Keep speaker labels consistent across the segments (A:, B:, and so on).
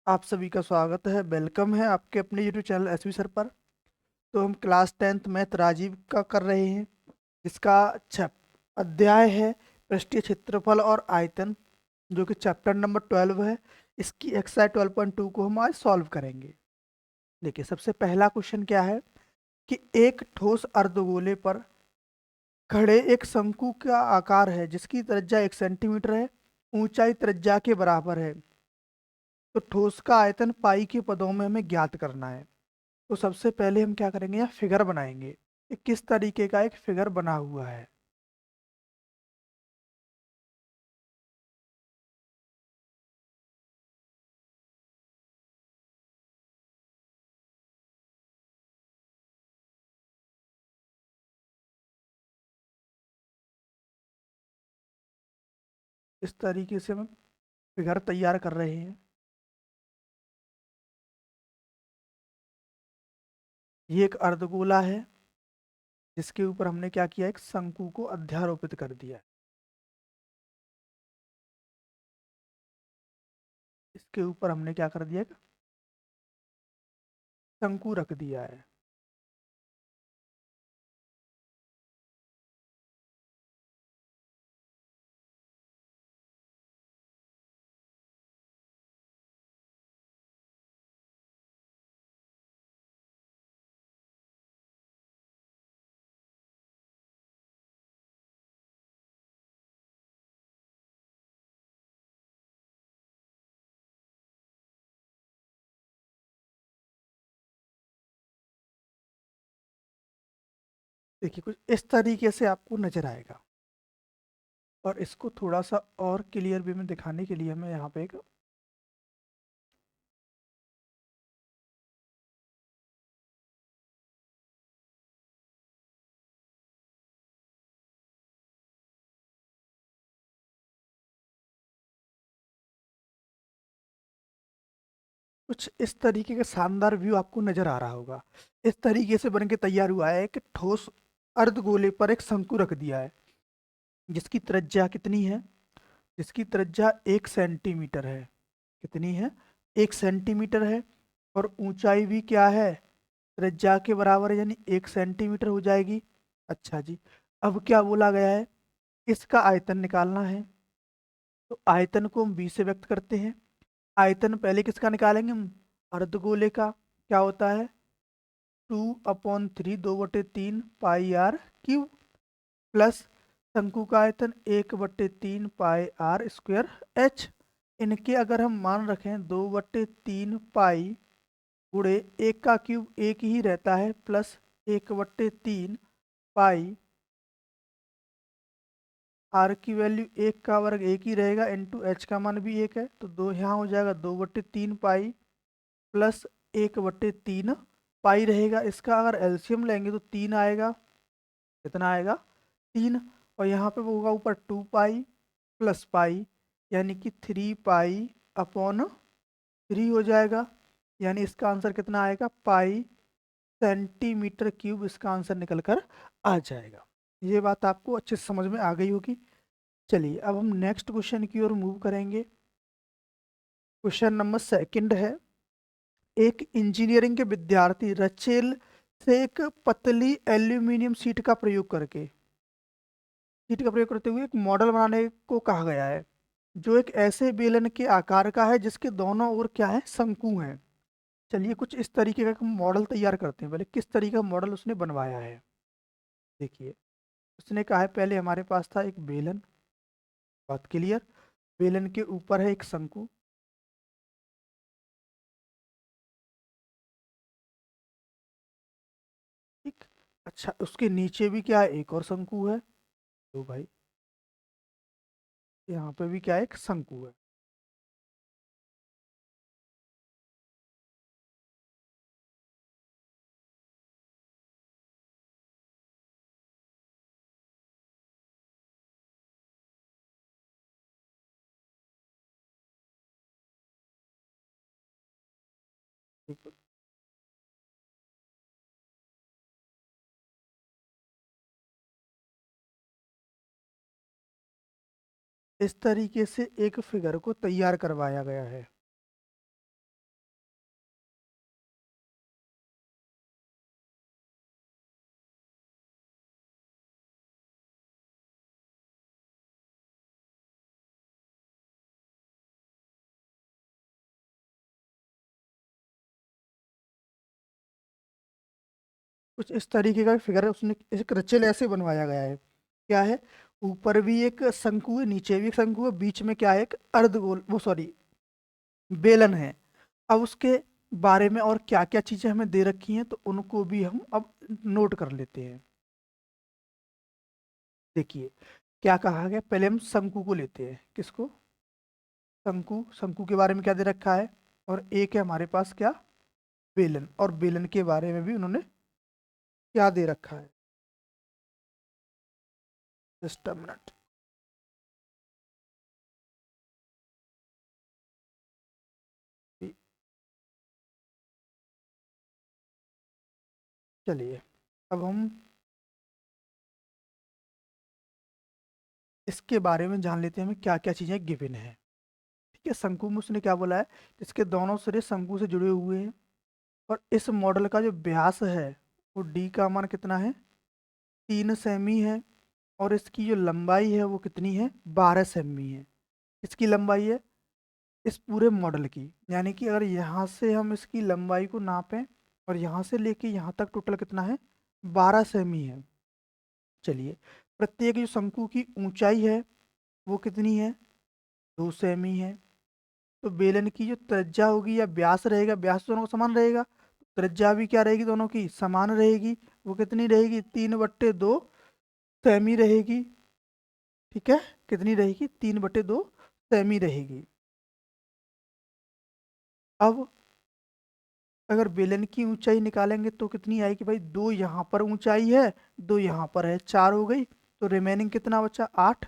A: आप सभी का स्वागत है। वेलकम है आपके अपने यूट्यूब चैनल एसवी सर पर। तो हम क्लास 10th मैथ राजीव का कर रहे हैं, जिसका अध्याय है पृष्ठीय क्षेत्रफल और आयतन, जो कि चैप्टर नंबर 12 है। इसकी एक्सरसाइज 12.2 को हम आज सॉल्व करेंगे। देखिए, सबसे पहला क्वेश्चन क्या है कि एक ठोस अर्धगोले पर खड़े एक शंकु का आकार है जिसकी त्रिज्या 1 सेंटीमीटर है, ऊंचाई त्रिज्या के बराबर है। तो ठोस का आयतन पाई के पदों में हमें ज्ञात करना है। तो सबसे पहले हम क्या करेंगे, यहाँ फिगर बनाएंगे। ये किस तरीके का एक फिगर बना हुआ है। इस तरीके से हम फिगर तैयार कर रहे हैं। ये एक अर्धगोला है जिसके ऊपर हमने क्या किया, एक शंकु को अध्यारोपित कर दिया है। इसके ऊपर हमने क्या कर दिया, एक शंकु रख दिया है। देखिए, कुछ इस तरीके से आपको नजर आएगा। और इसको थोड़ा सा और क्लियर वे में दिखाने के लिए हमें यहाँ पे एक कुछ इस तरीके का शानदार व्यू आपको नजर आ रहा होगा। इस तरीके से बन के तैयार हुआ है कि ठोस अर्धगोले पर एक शंकु रख दिया है जिसकी त्रिज्या कितनी है, जिसकी त्रिज्या 1 सेंटीमीटर है। कितनी है, 1 सेंटीमीटर है। और ऊंचाई भी क्या है, त्रिज्या के बराबर है, यानी 1 सेंटीमीटर हो जाएगी। अच्छा जी, अब क्या बोला गया है, इसका आयतन निकालना है। तो आयतन को हम बी से व्यक्त करते हैं। आयतन पहले किसका निकालेंगे हम, अर्धगोले का। क्या होता है, 2/3, 2/3 पाई r क्यूब, प्लस शंकु का आयतन 1/3 पाई r स्क्वायर h। इनके अगर हम मान रखें 2/3 पाई गुणे 1 का क्यूब 1 ही रहता है, प्लस 1/3 पाई r की वैल्यू 1 का वर्ग 1 ही रहेगा, इंटू h का मान भी 1 है, तो दो यहाँ हो जाएगा 2/3 पाई प्लस 1/3 पाई रहेगा। इसका अगर एलसीएम लेंगे तो 3 आएगा। कितना आएगा, 3। और यहाँ पे वो होगा ऊपर 2 पाई प्लस पाई, यानी कि 3 पाई/3 हो जाएगा। यानी इसका आंसर कितना आएगा, पाई सेंटीमीटर क्यूब इसका आंसर निकल कर आ जाएगा। ये बात आपको अच्छे से समझ में आ गई होगी। चलिए, अब हम नेक्स्ट क्वेश्चन की ओर मूव करेंगे। क्वेश्चन नंबर सेकंड है, एक इंजीनियरिंग के विद्यार्थी रचेल से एक पतली एल्यूमिनियम शीट का प्रयोग करते हुए एक मॉडल बनाने को कहा गया है, जो एक ऐसे बेलन के आकार का है जिसके दोनों ओर क्या है, शंकु हैं। चलिए, कुछ इस तरीके का हम मॉडल तैयार करते हैं। पहले किस तरीके का मॉडल उसने बनवाया है, देखिए। उसने कहा है, पहले हमारे पास था एक बेलन, बात क्लियर। बेलन के ऊपर है एक शंकु। ठीक। अच्छा, उसके नीचे भी क्या है, एक और शंकु है। तो भाई, यहाँ पे भी क्या है, एक शंकु है। ठीक है? इस तरीके से एक फिगर को तैयार करवाया गया है। कुछ इस तरीके का फिगर उसने एक रचेल ऐसे बनवाया गया है। क्या है, ऊपर भी एक शंकु है, नीचे भी एक शंकु है, बीच में क्या है, एक अर्धगोल, वो सॉरी बेलन है। अब उसके बारे में और क्या क्या चीजें हमें दे रखी हैं तो उनको भी हम अब नोट कर लेते हैं। देखिए क्या कहा गया, पहले हम शंकु को लेते हैं। किसको, शंकु। शंकु के बारे में क्या दे रखा है, और एक है हमारे पास क्या, बेलन। और बेलन के बारे में भी उन्होंने क्या दे रखा है, जस्ट अ मिनट। चलिए अब हम इसके बारे में जान लेते हैं हमें क्या क्या चीजें गिवन है। ठीक है, शंकु में उसने क्या बोला है, इसके दोनों सिरे शंकु से जुड़े हुए हैं, और इस मॉडल का जो व्यास है वो डी का मान कितना है, 3 सेमी है। और इसकी जो लंबाई है वो कितनी है, 12 सेमी है। इसकी लंबाई है इस पूरे मॉडल की, यानी कि अगर यहाँ से हम इसकी लंबाई को नापें और यहाँ से लेके यहाँ तक टोटल कितना है, 12 सेमी है। चलिए, प्रत्येक जो शंकु की ऊंचाई है वो कितनी है, 2 सेमी है। तो बेलन की जो त्रिज्या होगी या व्यास रहेगा, व्यास दोनों का समान रहेगा, त्रिज्या भी क्या रहेगी, दोनों की समान रहेगी। वो कितनी रहेगी, 3/2 सेमी रहेगी। ठीक है, कितनी रहेगी, 3/2 सेमी रहेगी। अब अगर बेलन की ऊंचाई निकालेंगे तो कितनी आएगी भाई, 2 यहाँ पर ऊंचाई है, 2 यहाँ पर है, 4 हो गई। तो रिमेनिंग कितना बचा, 8,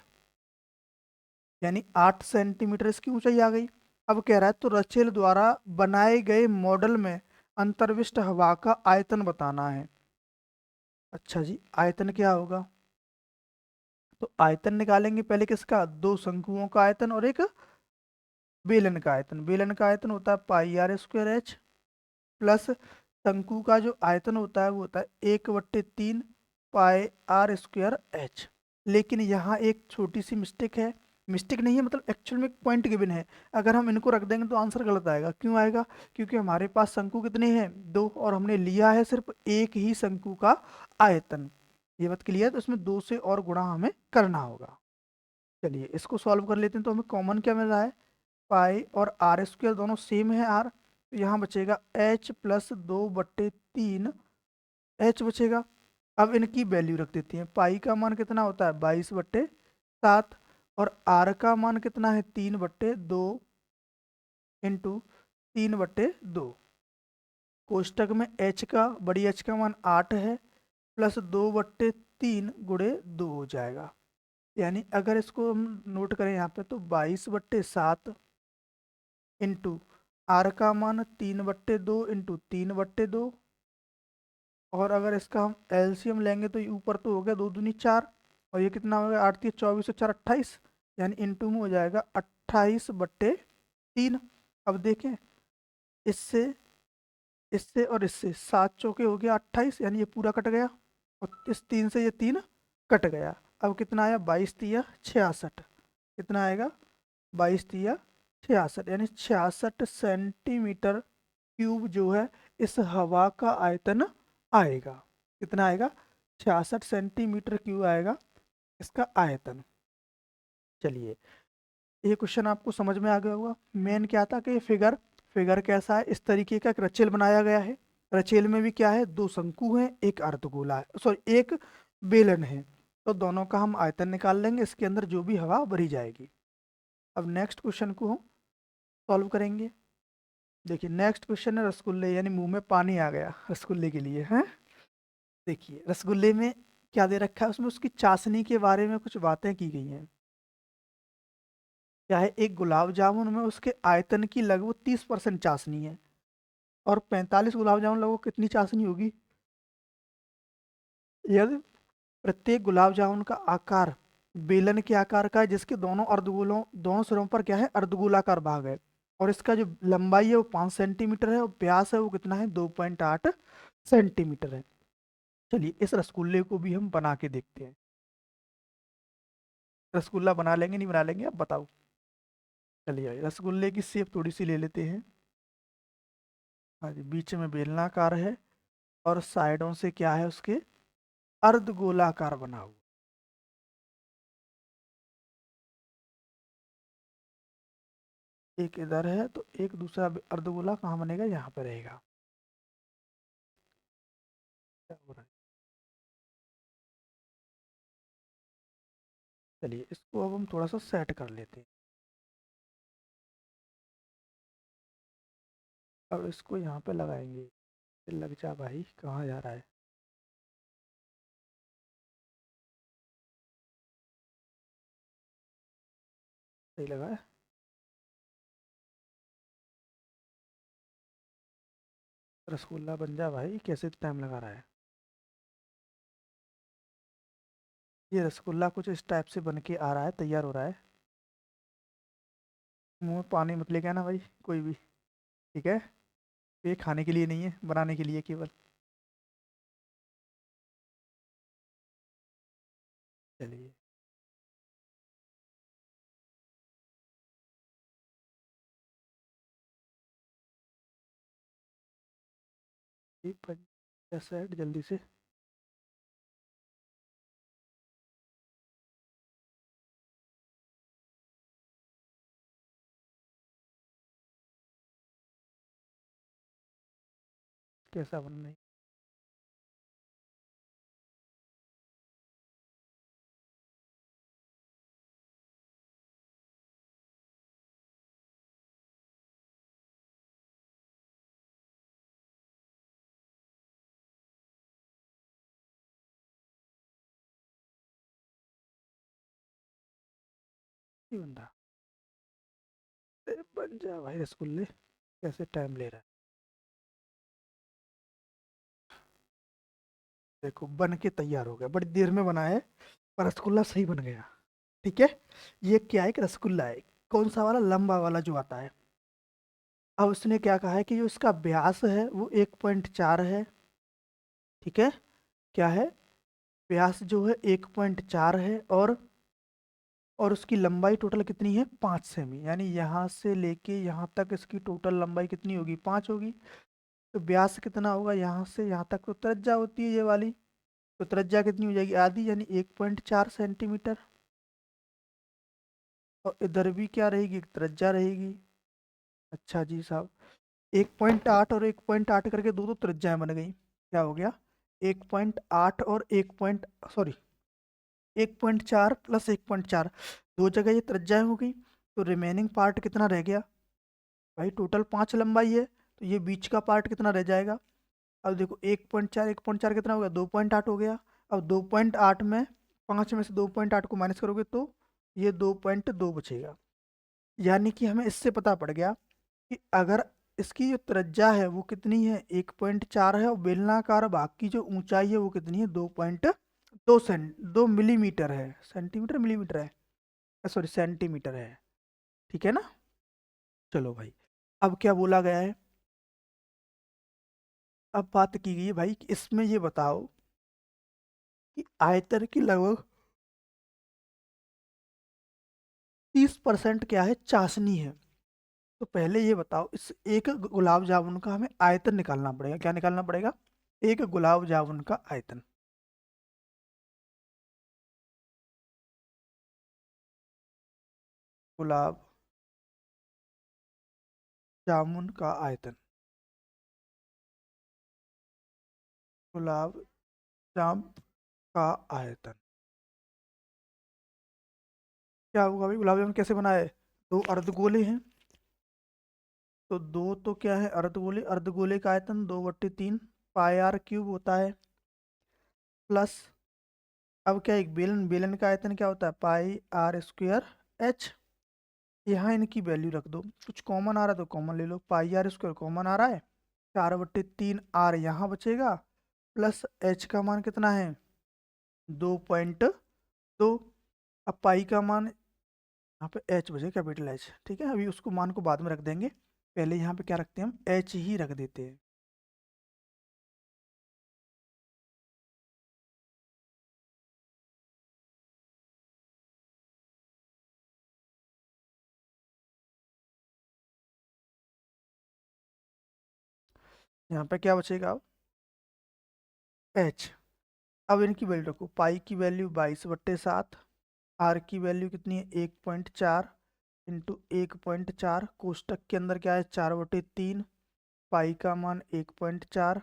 A: यानी 8 सेंटीमीटर इसकी ऊंचाई आ गई। अब कह रहा है तो रचेल द्वारा बनाए गए मॉडल में अंतर्विष्ट हवा का आयतन बताना है। अच्छा जी, आयतन क्या होगा, तो आयतन निकालेंगे पहले किसका, 2 शंकुओं का आयतन और एक बेलन का आयतन। बेलन का आयतन होता है πr²h, प्लस शंकु का जो आयतन होता है वो होता है 1/3 πr²h। लेकिन यहाँ एक छोटी सी मिस्टेक है, मिस्टेक नहीं है मतलब एक्चुअल में एक पॉइंट गिवन है। अगर हम इनको रख देंगे तो आंसर गलत आएगा। क्यों आएगा, क्योंकि हमारे पास शंकु कितने हैं, 2, और हमने लिया है सिर्फ एक ही शंकु का आयतन। ये बात क्लियर है, तो इसमें 2 से और गुणा हमें करना होगा। चलिए इसको सॉल्व कर लेते हैं। तो हमें कॉमन क्या मिल रहा है, पाई और r² दोनों सेम है r, तो यहाँ बचेगा h प्लस 2/3 h बचेगा। अब इनकी वैल्यू रख देती हैं। पाई का मान कितना होता है, 22/7, और r का मान कितना है, 3/2 इंटू 3/2। कोष्टक में h का, बड़ी h का मान 8 है, प्लस 2/3 गुणे 2 हो जाएगा। यानी अगर इसको हम नोट करें यहाँ पे तो 22/7 इंटू आर का मान 3/2 इंटू 3/2। और अगर इसका हम एलसीएम लेंगे तो ये ऊपर तो हो गया 2 दूनी 4, और ये कितना हो गया, 8 3 24 और 4 28, यानी इंटू में हो जाएगा 28/3। अब देखें, इससे इससे और इससे 7 चौके हो गया 28, यानी ये पूरा कट गया, और इस 3 से ये 3 कट गया। अब कितना आया, 22×3 = 66। कितना आएगा, 22×3 = 66, यानी 66 सेंटीमीटर क्यूब जो है इस हवा का आयतन आएगा। कितना आएगा, 66 सेंटीमीटर क्यूब आएगा इसका आयतन। चलिए, ये क्वेश्चन आपको समझ में आ गया होगा। मेन क्या था कि फिगर, फिगर कैसा है, इस तरीके का एक रचेल बनाया गया है। रचेल में भी क्या है, 2 शंकु हैं, एक अर्धगोला है, सॉरी एक बेलन है। तो दोनों का हम आयतन निकाल लेंगे, इसके अंदर जो भी हवा भरी जाएगी। अब नेक्स्ट क्वेश्चन को हम सॉल्व करेंगे। देखिए नेक्स्ट क्वेश्चन है रसगुल्ले, यानी मुंह में पानी आ गया रसगुल्ले के लिए है। देखिए रसगुल्ले में क्या दे रखा है, उसमें उसकी चाशनी के बारे में कुछ बातें की गई हैं। क्या है, एक गुलाब जामुन में उसके आयतन की लगभग 30% चाशनी है, और 45 गुलाब जामुन लगभग कितनी चाशनी होगी। यदि प्रत्येक गुलाब जामुन का आकार बेलन के आकार का है, जिसके दोनों अर्धगोलों, दोनों सिरों पर क्या है, अर्धगोलाकार भाग है, और इसका जो लंबाई है वो 5 सेंटीमीटर है, और व्यास है वो कितना है, 2.8 सेंटीमीटर है। चलिए इस रसगुल्ले को भी हम बना के देखते हैं। रसगुल्ला बना लेंगे नहीं बना लेंगे, अब बताओ। चलिए भाई, रसगुल्ले की शेप थोड़ी सी ले लेते हैं। हाँ जी, बीच में बेलनाकार है, और साइडों से क्या है उसके, अर्धगोलाकार बना हुआ। एक इधर है तो एक दूसरा अर्धगोला कहाँ बनेगा, यहाँ पे रहेगा। क्या हो रहा है, चलिए इसको अब हम थोड़ा सा सेट कर लेते हैं। अब इसको यहाँ पे लगाएंगे। लग जा भाई, कहाँ जा रहा है। सही लगा है। रसगुल्ला बन जा भाई, कैसे टाइम लगा रहा है। ये रसगुल्ला कुछ इस टाइप से बन के आ रहा है, तैयार हो रहा है। मुंह में पानी मत लेके आना भाई कोई भी, ठीक है। ये खाने के लिए नहीं है, बनाने के लिए केवल। चलिए। ये सेट जल्दी से। कैसा बनना है। नहीं बन रहा। बन जा भाई रसगुल्ले, कैसे टाइम ले रहा है। देखो बन के तैयार हो गया, बड़ी देर में बना है, पर रसगुल्ला सही बन गया। ठीक है। ये क्या है कि रसगुल्ला है, कौन सा वाला, लंबा वाला जो आता है। अब उसने क्या कहा है कि जो इसका व्यास है वो 1.4 है। ठीक है। क्या है, व्यास जो है 1.4 है, और उसकी लंबाई टोटल कितनी है, 5 सेमी, यानी यहाँ से लेके यहाँ तक इसकी टोटल लंबाई कितनी होगी, 5 होगी। तो व्यास कितना होगा, यहाँ से यहाँ तक तो त्रिज्या होती है ये वाली, तो त्रिज्या कितनी हो जाएगी, आधी, यानी 1.4 सेंटीमीटर। और इधर भी क्या रहेगी, त्रिज्या रहेगी। अच्छा जी साहब, 1.8 और 1.8 करके दो दो त्रिज्याएं बन गई। क्या हो गया, 1.8 और 1 सॉरी 1.4 प्लस 1.4, दो जगह ये त्रिज्याएं हो गई। तो रिमेनिंग पार्ट कितना रह गया भाई, टोटल 5 लंबाई है, तो ये बीच का पार्ट कितना रह जाएगा। अब देखो 1.4 कितना हो गया, 2.8 हो गया। अब 2.8 में, 5 में से 2.8 को माइनस करोगे तो ये 2.2 बचेगा। यानी कि हमें इससे पता पड़ गया कि अगर इसकी जो त्रिज्या है वो कितनी है, 1.4 है, और बेलनाकार भाग की जो ऊंचाई है वो कितनी है, 2.2 मिलीमीटर है, सेंटीमीटर मिलीमीटर है, सॉरी सेंटीमीटर है। ठीक है ना। चलो भाई, अब क्या बोला गया है, अब बात की गई है भाई कि इसमें ये बताओ कि आयतन की लगभग 30% क्या है, चाशनी है। तो पहले ये बताओ, इस एक गुलाब जामुन का हमें आयतन निकालना पड़ेगा, क्या निकालना पड़ेगा, एक गुलाब जामुन का आयतन। गुलाब जामुन का आयतन, गुलाब जाम का आयतन क्या होगा भाई, गुलाब जामुन कैसे बनाए, दो अर्धगोले हैं, तो दो तो क्या है, अर्धगोले, अर्धगोले का आयतन 2/3 पाई आर क्यूब होता है, प्लस, अब क्या, एक बेलन, बेलन का आयतन क्या होता है, पाई आर स्क्वायर एच। यहाँ इनकी वैल्यू रख दो, कुछ कॉमन आ रहा है तो कॉमन ले लो, पाई आर स्क्वायर कॉमन आ रहा है, 4/3 आर यहाँ बचेगा, प्लस एच का मान कितना है, 2.2। अब पाई का मान, यहाँ पे एच बचे, कैपिटल एच, ठीक है, अभी उसको मान को बाद में रख देंगे, पहले यहाँ पे क्या रखते हैं, हम एच ही रख देते हैं। यहाँ पे क्या बचेगा अब, एच। अब इनकी वैल्यू रखो, पाई की वैल्यू 22/7, आर की वैल्यू कितनी है 1.4 इंटू 1.4, कोष्टक के अंदर क्या है 4/3, पाई का मान 1.4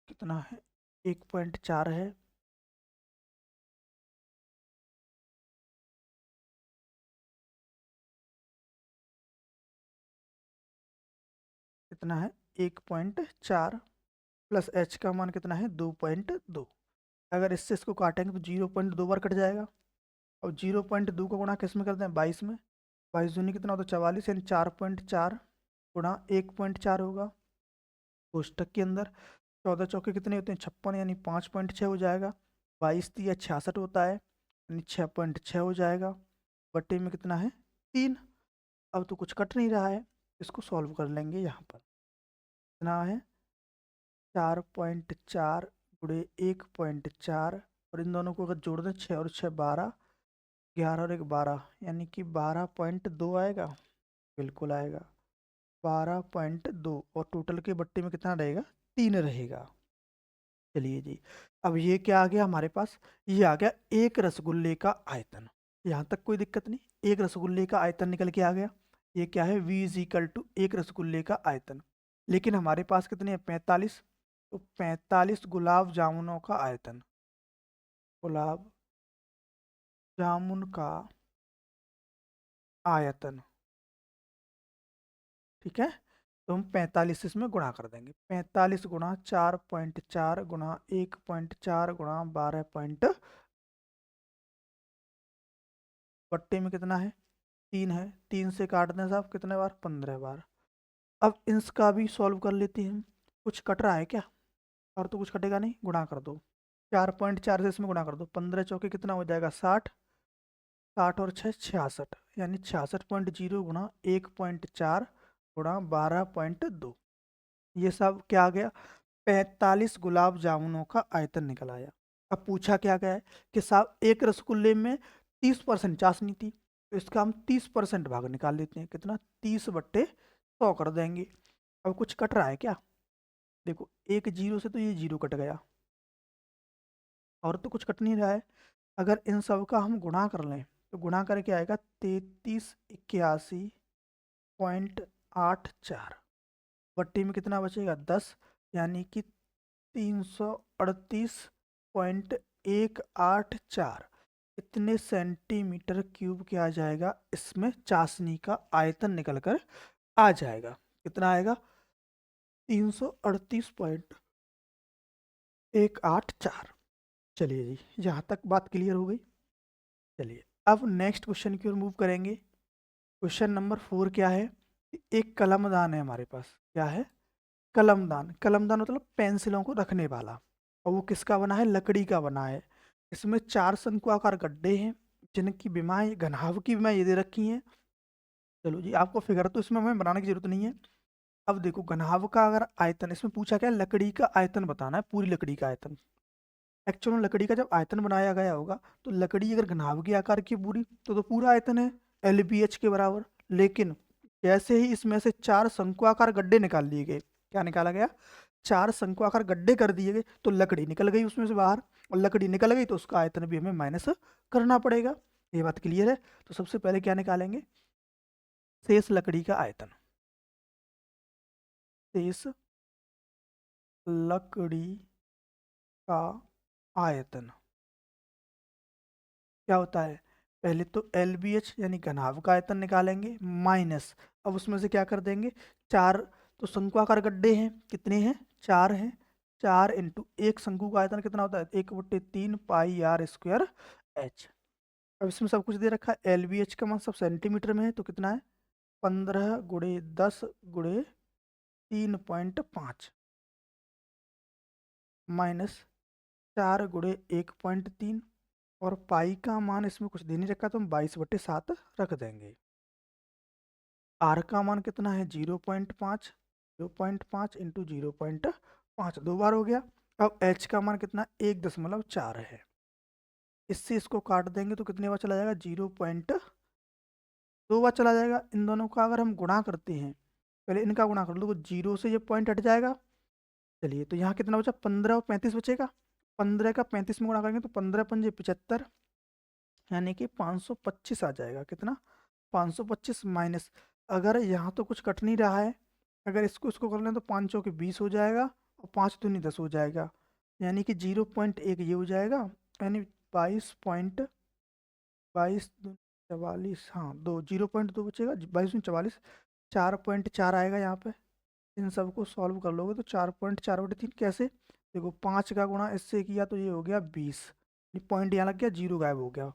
A: कितना है 1.4 है, कितना है 1.4 प्लस एच का मान कितना है 2.2। अगर इससे इसको काटेंगे तो 0.2 बार कट जाएगा। और 0.2 का गुणा किस में करते हैं 22 में, 22 दूनी कितना होता है 44, यानी 4.4 गुणा 1.4 होगा। कोष्टक के अंदर 14 चौके कितने होते हैं 56, यानी 5.6 हो जाएगा। 22 × 66 होता है, यानी 6.6 हो जाएगा। बट्टे में कितना है 3। अब तो कुछ कट नहीं रहा है, इसको सॉल्व कर लेंगे। यहाँ पर कितना है 4.4 गुणे 1.4, और इन दोनों को अगर जोड़ दें 6 और 6 12, 11 और 1 12, यानी कि 12.2 आएगा। बिल्कुल आएगा 12.2, और टोटल के बट्टे में कितना रहेगा 3 रहेगा। चलिए जी, अब ये क्या आ गया हमारे पास, ये आ गया एक रसगुल्ले का आयतन। यहाँ तक कोई दिक्कत नहीं, एक रसगुल्ले का आयतन निकल के आ गया। ये क्या है V = एक रसगुल्ले का आयतन। लेकिन हमारे पास कितने हैं 45, तो 45 गुलाब जामुनों का आयतन, गुलाब जामुन का आयतन, ठीक है। तो हम 45 से इसमें गुणा कर देंगे, 45 गुणा 4.4 गुणा 1.4 गुणा 12. बट्टे में कितना है 3 है, 3 से काट दें साहब कितने बार 15 बार। अब इसका भी सॉल्व कर लेते हैं। कुछ कट रहा है क्या, और तो कुछ कटेगा नहीं, गुणा कर दो 4.4 से इसमें गुणा कर दो, 15 चौके कितना हो जाएगा 60, 60 और 6 66, यानी 66.0 गुणा 1.4 गुणा 12.2। ये सब क्या आ गया 45 गुलाब जामुनों का आयतन निकल आया। अब पूछा क्या गया है कि साहब एक रसगुल्ले में 30% चाशनी थी, तो इसका हम 30% भाग निकाल लेते हैं, कितना 30/100 कर देंगे। अब कुछ कट रहा है क्या, देखो एक जीरो से तो ये जीरो कट गया, और तो कुछ कट नहीं रहा है। अगर इन सब का हम गुणा कर लें तो गुणा करके आएगा 3381.84, बट्टी में कितना बचेगा 10, यानी कि 338.184, इतने सेंटीमीटर क्यूब क्या आ जाएगा, इसमें चाशनी का आयतन निकल कर आ जाएगा। कितना आएगा 338.184। चलिए जी, यहाँ तक बात क्लियर हो गई। चलिए अब नेक्स्ट क्वेश्चन की ओर मूव करेंगे। क्वेश्चन नंबर 4 क्या है, एक कलमदान है हमारे पास, क्या है कलमदान। कलमदान मतलब पेंसिलों को रखने वाला, और वो किसका बना है लकड़ी का बना है। इसमें 4 शंक्वाकार गड्ढे हैं, जिनकी विमाएं घनाभ की विमाएं ये दे रखी हैं। चलो जी, आपको फिगर तो इसमें हमें बनाने की जरूरत नहीं है। अब देखो घनाभ का अगर आयतन, इसमें पूछा क्या है लकड़ी का आयतन बताना है, पूरी लकड़ी का आयतन। एक्चुअल में लकड़ी का जब आयतन बनाया गया होगा तो लकड़ी अगर घनाभ के आकार की पूरी तो पूरा आयतन है LBH के बराबर। लेकिन जैसे ही इसमें से 4 शंक्वाकार गड्ढे निकाल लिए गए, क्या निकाला गया 4 शंक्वाकार गड्ढे कर दिए गए, तो लकड़ी निकल गई उसमें से बाहर, और लकड़ी निकल गई तो उसका आयतन भी हमें माइनस करना पड़ेगा। ये बात क्लियर है। तो सबसे पहले क्या निकालेंगे शेष लकड़ी का आयतन, शेष लकड़ी का आयतन क्या होता है, पहले तो LBH यानी घनाभ का आयतन निकालेंगे, माइनस, अब उसमें से क्या कर देंगे 4, तो शंक्वाकार गड्ढे हैं कितने हैं 4 हैं, 4 इंटू एक शंकु का आयतन कितना होता है 1/3 पाई r स्क्वायर h। अब इसमें सब कुछ दे रखा है, LBH का मान सब सेंटीमीटर में है, तो कितना है 15 गुणे 10 गुणे 3.5 माइनस 4 गुणे 1.3, और पाई का मान इसमें कुछ दे नहीं रखा तो हम 22/7 रख देंगे। आर का मान कितना है 0.5, 0.5 इंटू 0.5 दो बार हो गया। अब एच का मान कितना 1.4 है, इससे इसको काट देंगे तो कितने बार चला जाएगा 0.2 बार चला जाएगा। इन दोनों का अगर हम गुणा करते हैं, पहले इनका गुणा कर लो तो जीरो से ये पॉइंट हट जाएगा, चलिए, तो यहाँ कितना बचा, 15 और 35 बचेगा। 15 का 35 में गुणा करेंगे तो 15 पंजे 75, यानी कि 525 आ जाएगा। कितना, 525 माइनस, अगर यहाँ तो कुछ कट नहीं रहा है, अगर इसको इसको कर लें तो 5 चौके 20 हो जाएगा और 5 दूनी 10 हो जाएगा, यानी कि 0.1 ये हो जाएगा, यानी 22 हाँ, 0.2 बचेगा, 22 में 44, 4.4 आएगा यहाँ पे। इन सबको सॉल्व कर लोगे तो 4.4/3 कैसे, देखो 5 का गुणा इससे किया तो ये हो गया 20, पॉइंट यहाँ लग गया, जीरो गायब हो गया।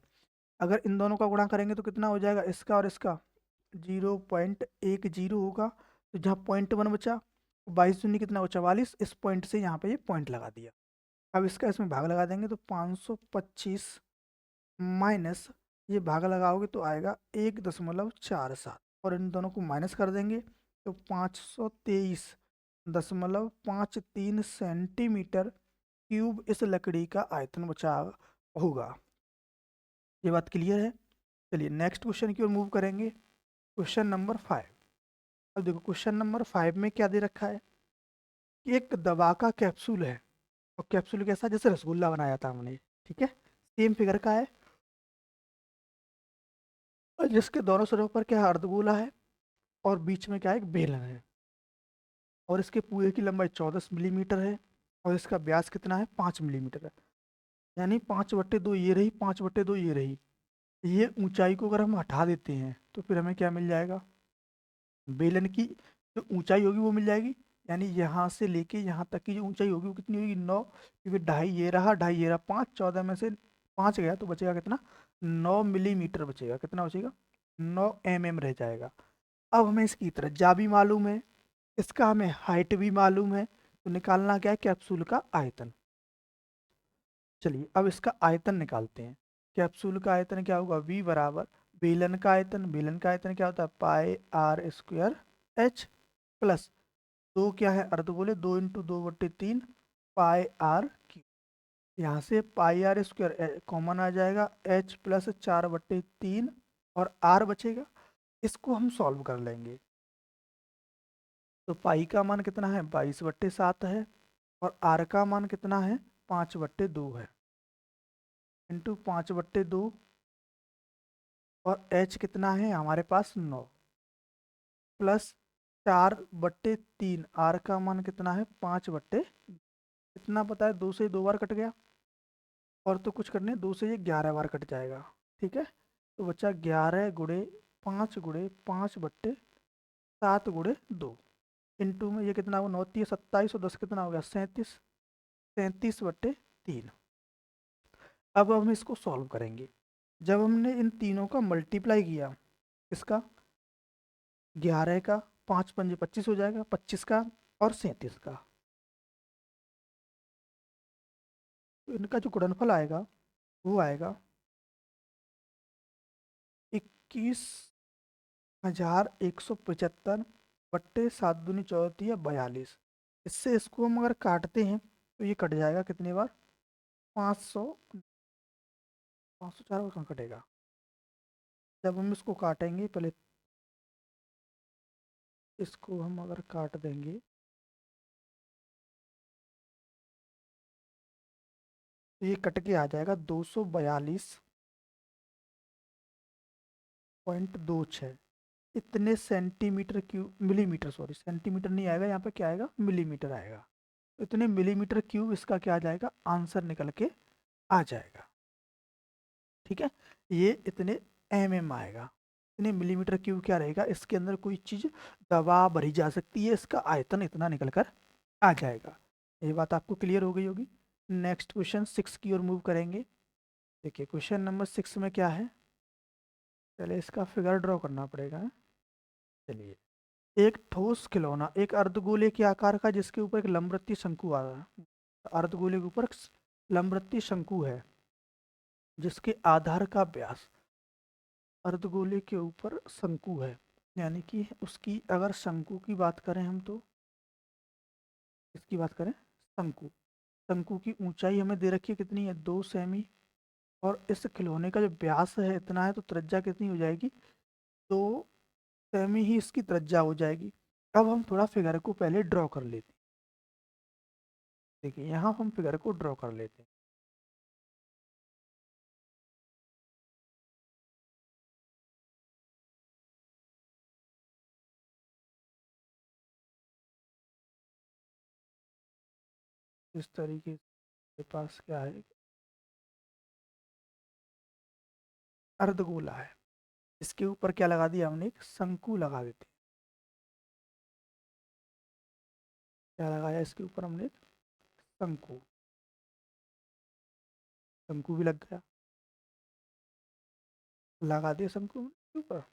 A: अगर इन दोनों का गुणा करेंगे तो कितना हो जाएगा, इसका और इसका 0.10 होगा, तो जहाँ 0.1 बचा, 22 दूनी कितना हो 44, इस पॉइंट से यहाँ पे ये पॉइंट लगा दिया। अब इसका इसमें भाग लगा देंगे तो 525 माइनस, ये भाग लगाओगे तो आएगा 1.47, और इन दोनों को माइनस कर देंगे तो 523.53 सेंटीमीटर क्यूब इस लकड़ी का आयतन बचा होगा। ये बात क्लियर है। चलिए नेक्स्ट क्वेश्चन की ओर मूव करेंगे, क्वेश्चन नंबर 5। अब देखो क्वेश्चन नंबर 5 में क्या दे रखा है कि एक दवा का कैप्सूल है, और कैप्सूल कैसा, जैसे रसगुल्ला बनाया था हमने, ठीक है, सेम फिगर का है, और जिसके दोनों सिरों पर क्या है, अर्धगोला है, और बीच में क्या है, एक बेलन है, और इसके पूरे की लंबाई 14 मिलीमीटर है, और इसका व्यास कितना है, 5 मिलीमीटर है, यानी 5/2 ये रही, 5/2 ये रही। ये ऊंचाई को अगर हम हटा देते हैं तो फिर हमें क्या मिल जाएगा, बेलन की जो ऊंचाई होगी वो मिल जाएगी, यानी यहाँ से लेके यहाँ तक की जो ऊंचाई होगी वो कितनी होगी, 9, क्योंकि ढाई ये रहा, ढाई ये रहा, 5, 14 में से 5 गया तो बचेगा कितना, 9 मिलीमीटर बचेगा। कितना बचेगा, 9 mm रह जाएगा। अब हमें इसकी त्रिज्या भी मालूम है, इसका हमें हाइट भी मालूम है, तो निकालना क्या है, कैप्सूल का आयतन। चलिए अब इसका आयतन निकालते हैं। कैप्सूल का आयतन क्या होगा, v बराबर बेलन का आयतन, बेलन का आयतन क्या होता है, πr² प्लस, दो क्या है, अर्धगोले, 2 × 2/3 πr³। यहाँ से πr² कॉमन आ जाएगा, h प्लस 4/3 और r बचेगा, इसको हम सॉल्व कर लेंगे। तो पाई का मान कितना है, 22/7 है, और r का मान कितना है, 5/2 है, इंटू 5/2, और h कितना है हमारे पास 9, प्लस 4/3, r का मान कितना है, 5/, कितना पता है, 2 से 2 बार कट गया, और तो कुछ करने, 2 से ये 11 बार कट जाएगा, ठीक है, तो बच्चा 11 × 5 × 5/7 × 2, इंटू में ये कितना हुआ, 9 × 27 और 10 कितना हो गया, 37, 37/3। अब हम इसको सॉल्व करेंगे। जब हमने इन तीनों का मल्टीप्लाई किया, इसका 11 का, 5 पंजे 25 हो जाएगा, 25 का और 37 का, तो इनका जो गुणनफल आएगा वो आएगा 21,175/7×2 = इससे इसको हम अगर काटते हैं तो ये कट जाएगा कितनी बार, 500, 504 बार कहाँ कटेगा। जब हम इसको काटेंगे, पहले इसको हम अगर काट देंगे तो ये कट के आ जाएगा 242.26, इतने centimetre cube, millimetre sorry, centimetre नहीं आएगा यहाँ पे, क्या आएगा, मिलीमीटर आएगा। तो इतने मिलीमीटर क्यूब इसका क्या आ जाएगा, आंसर निकल के आ जाएगा, ठीक है। ये इतने आएगा, इतने मिलीमीटर क्यूब क्या रहेगा, इसके अंदर कोई चीज़ दबा भरी जा सकती है, इसका आयतन इतना निकल कर आ जाएगा। ये बात आपको क्लियर हो गई होगी। नेक्स्ट क्वेश्चन 6 की ओर मूव करेंगे। देखिए क्वेश्चन नंबर 6 में क्या है, पहले इसका फिगर ड्रॉ करना पड़ेगा। चलिए, एक ठोस खिलौना एक अर्धगोले के आकार का, जिसके ऊपर एक लंबवृत्तीय शंकु आ रहा है, अर्धगोले के ऊपर लंबवृत्तीय शंकु है, जिसके आधार का व्यास, अर्धगोले के ऊपर शंकु है, यानी कि उसकी अगर शंकु की बात करें हम, तो इसकी बात करें, शंकु, शंकु की ऊंचाई हमें दे रखी है कितनी है, 2 सेमी, और इस खिलौने का जो व्यास है इतना है, तो त्रिज्या कितनी हो जाएगी, 2 सेमी ही इसकी त्रिज्या हो जाएगी। अब हम थोड़ा फिगर को पहले ड्रॉ कर लेते हैं। देखिए यहाँ हम फिगर को ड्रॉ कर लेते हैं। इस तरीके के पास क्या है, अर्धगोला है, इसके ऊपर क्या लगा दिया हमने, एक शंकु लगा देते हैं। क्या लगाया इसके ऊपर हमने, एक शंकु। शंकु भी लग गया, लगा दिया शंकु के ऊपर।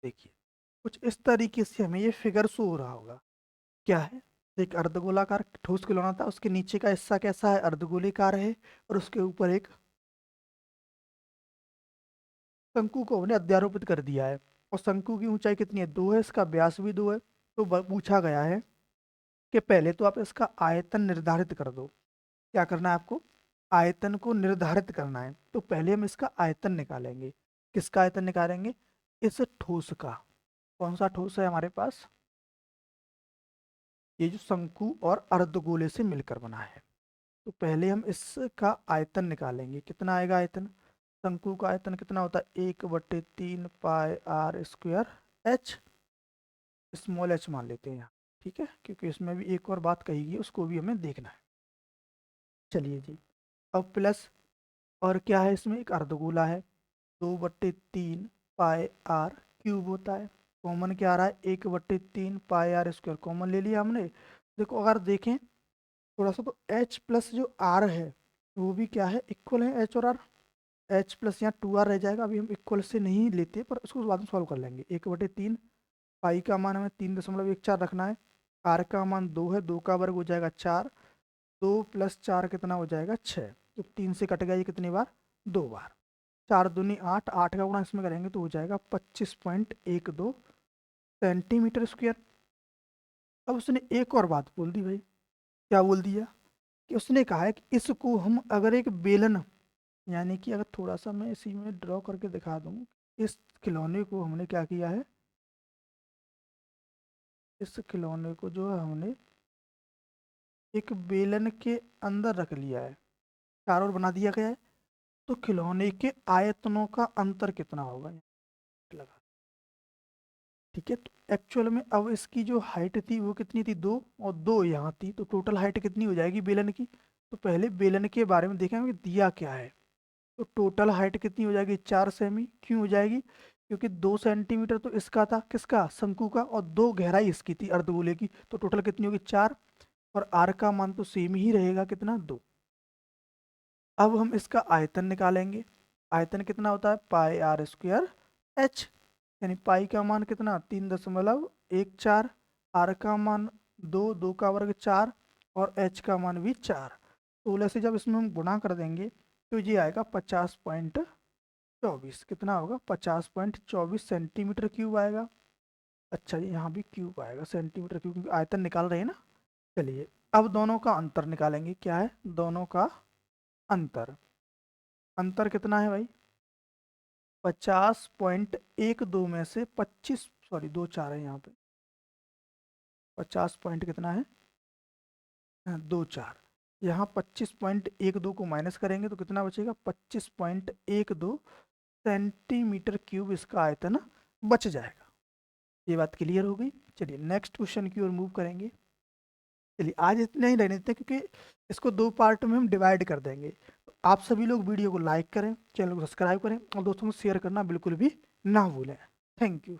A: देखिए कुछ इस तरीके से हमें ये फिगर शो हो रहा होगा। क्या है, एक अर्धगोलाकार ठोस खिलौना था, उसके नीचे का हिस्सा कैसा है, अर्धगोलीकार है, और उसके ऊपर एक शंकु को हमने अध्यारोपित कर दिया है। और शंकु की ऊंचाई कितनी है, 2 है, इसका व्यास भी 2 है। तो पूछा गया है कि पहले तो आप इसका आयतन निर्धारित कर दो। क्या करना है आपको, आयतन को निर्धारित करना है। तो पहले हम इसका आयतन निकालेंगे। किसका आयतन निकालेंगे, इस ठोस का। कौन सा ठोस है हमारे पास, ये जो शंकु और अर्धगोले से मिलकर बना है। तो पहले हम इसका आयतन निकालेंगे। कितना आएगा आयतन, शंकु का आयतन कितना होता है, 1/3 pi r square h, small h मान लेते हैं यहाँ। ठीक है, क्योंकि इसमें भी एक और बात कही गई, उसको भी हमें देखना है। चलिए जी, अब प्लस, और क्या है इसमें, एक अर्धगोला है, 2/3 पाई आर क्यूब होता है। कॉमन क्या आ रहा है, 1/3 पाई आर स्क्वायर कॉमन ले लिया हमने। देखो अगर देखें थोड़ा सा, तो एच प्लस जो आर है वो भी क्या है, इक्वल है एच और आर। एच प्लस यहाँ 2r रह जाएगा, अभी हम इक्वल से नहीं लेते, पर उसको बाद में सॉल्व कर लेंगे। 1/3, पाई का मान हमें 3.14 रखना है, आर का मान 2 है, 2 का वर्ग हो जाएगा 4, 2 + 4 कितना हो जाएगा 6। तो 3 से कट गया ये कितनी बार, 2 बार। 4 दूनी 8, 8 का गुणा इसमें करेंगे तो हो जाएगा 25.12 सेंटीमीटर स्क्वायर। अब उसने एक और बात बोल दी भाई, क्या बोल दिया, कि उसने कहा है कि इसको हम अगर एक बेलन, यानी कि अगर थोड़ा सा मैं इसी में ड्रॉ करके दिखा दूं, इस खिलौने को हमने क्या किया है, इस खिलौने को जो है हमने एक बेलन के अंदर रख लिया है, चारों ओर बना दिया गया है। तो खिलौने के आयतनों का अंतर कितना होगा, लगा। ठीक है, तो एक्चुअल में अब इसकी जो हाइट थी वो कितनी थी, 2, और 2 यहाँ थी, तो टोटल हाइट कितनी हो जाएगी बेलन की। तो पहले बेलन के बारे में देखेंगे दिया क्या है। तो टोटल हाइट कितनी हो जाएगी, 4 सेमी। क्यों हो जाएगी, क्योंकि 2 सेंटीमीटर तो इसका था, किसका, शंकु का, और 2 गहराई इसकी थी अर्धगोले की। तो टोटल कितनी होगी, 4। और आर का मान तो सेम ही रहेगा, कितना, 2। अब हम इसका आयतन निकालेंगे। आयतन कितना होता है, पाई आर स्क्वायर एच, यानी पाई का मान कितना, 3.14, आर का मान 2, 2 का वर्ग 4, और एच का मान भी 4। 16 से जब इसमें हम गुणा कर देंगे तो ये आएगा 50.24। कितना होगा, 50.24 सेंटीमीटर क्यूब आएगा। अच्छा जी, यहाँ भी क्यूब आएगा, सेंटीमीटर क्यूब, क्योंकि आयतन निकाल रहे हैं ना। चलिए अब दोनों का अंतर निकालेंगे। क्या है, दोनों का अंतर, अंतर कितना है भाई, 50.12 में से 25, सॉरी 2 4 है यहाँ पे, 50 पॉइंट कितना है, 2 4। यहाँ 25.12 को माइनस करेंगे तो कितना बचेगा, 25.12 सेंटीमीटर क्यूब इसका आयतन बच जाएगा। ये बात क्लियर हो गई। चलिए नेक्स्ट क्वेश्चन की ओर मूव करेंगे। चलिए आज इतने ही रहने देते हैं, क्योंकि इसको 2 पार्ट में हम डिवाइड कर देंगे। तो आप सभी लोग वीडियो को लाइक करें, चैनल को सब्सक्राइब करें, और दोस्तों को शेयर करना बिल्कुल भी ना भूलें। Thank you.